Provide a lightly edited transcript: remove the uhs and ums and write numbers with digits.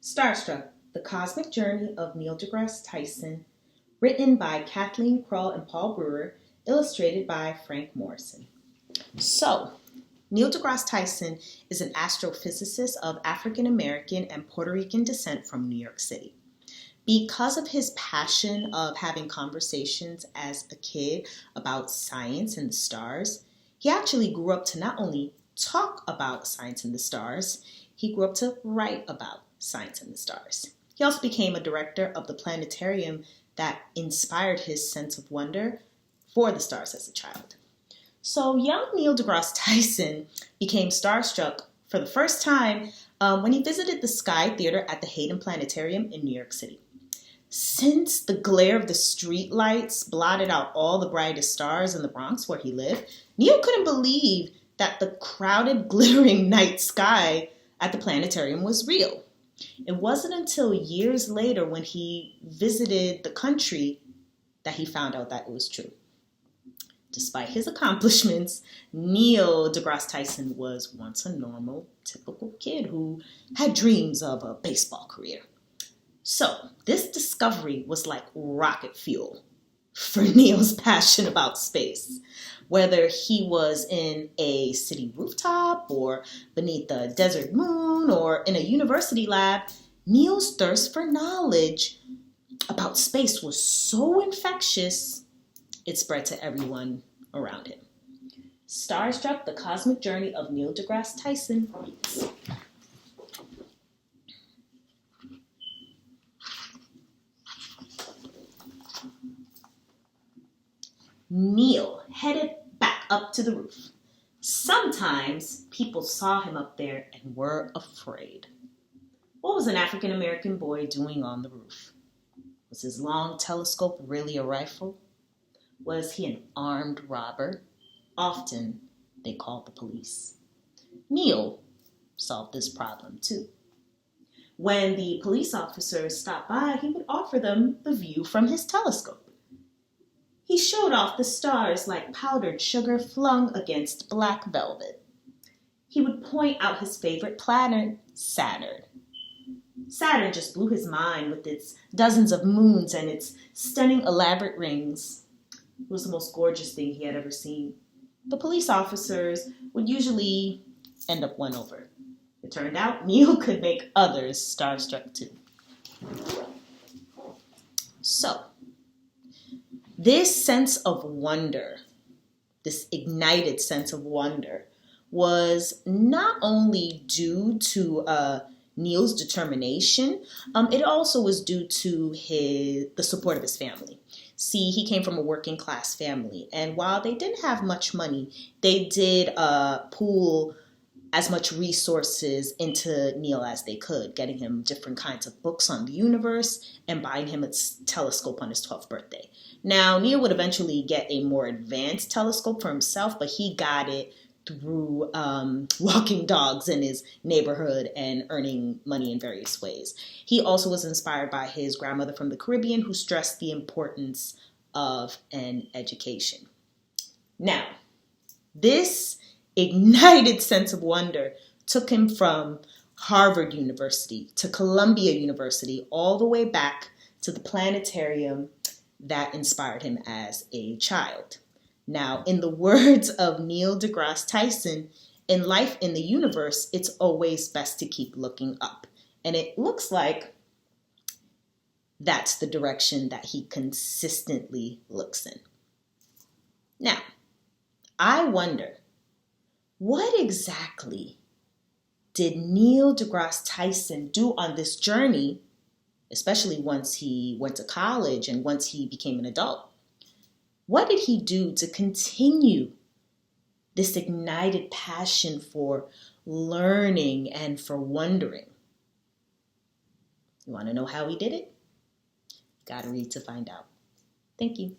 Starstruck, The Cosmic Journey of Neil deGrasse Tyson, written by Kathleen Krull and Paul Brewer, illustrated by Frank Morrison. So, Neil deGrasse Tyson is an astrophysicist of African American and Puerto Rican descent from New York City. Because of his passion of having conversations as a kid about science and the stars, he actually grew up to not only talk about science and the stars, he grew up to write about science and the stars. He also became a director of the planetarium that inspired his sense of wonder for the stars as a child. So young Neil deGrasse Tyson became starstruck for the first time when he visited the Sky Theater at the Hayden Planetarium in New York City. Since the glare of the street lights blotted out all the brightest stars in the Bronx where he lived, Neil couldn't believe that the crowded, glittering night sky at the planetarium was real. It wasn't until years later when he visited the country that he found out that it was true. Despite his accomplishments, Neil deGrasse Tyson was once a normal, typical kid who had dreams of a baseball career. So this discovery was like rocket fuel for Neil's passion about space. Whether he was in a city rooftop or beneath a desert moon or in a university lab, Neil's thirst for knowledge about space was so infectious, it spread to everyone around him. Starstruck, The Cosmic Journey of Neil deGrasse Tyson reads. Neil headed back up to the roof. Sometimes people saw him up there and were afraid. What was an African American boy doing on the roof? Was his long telescope really a rifle? Was he an armed robber? Often they called the police. Neil solved this problem too. When the police officers stopped by, he would offer them the view from his telescope. He showed off the stars like powdered sugar flung against black velvet. He would point out his favorite planet, Saturn. Saturn just blew his mind with its dozens of moons and its stunning elaborate rings. It was the most gorgeous thing he had ever seen. The police officers would usually end up won over. It turned out Neil could make others starstruck too. So, this sense of wonder, this ignited sense of wonder, was not only due to Neil's determination, it also was due to the support of his family. See, he came from a working class family, and while they didn't have much money, they did pool as much resources into Neil as they could, getting him different kinds of books on the universe and buying him a telescope on his 12th birthday. Now, Neil would eventually get a more advanced telescope for himself, but he got it through walking dogs in his neighborhood and earning money in various ways. He also was inspired by his grandmother from the Caribbean, who stressed the importance of an education. Now, this ignited sense of wonder took him from Harvard University to Columbia University, all the way back to the planetarium that inspired him as a child. Now, in the words of Neil deGrasse Tyson, in life in the universe, it's always best to keep looking up. And it looks like that's the direction that he consistently looks in. Now, I wonder, what exactly did Neil deGrasse Tyson do on this journey, especially once he went to college and once he became an adult? What did he do to continue this ignited passion for learning and for wondering? You want to know how he did it? Gotta read to find out. Thank you.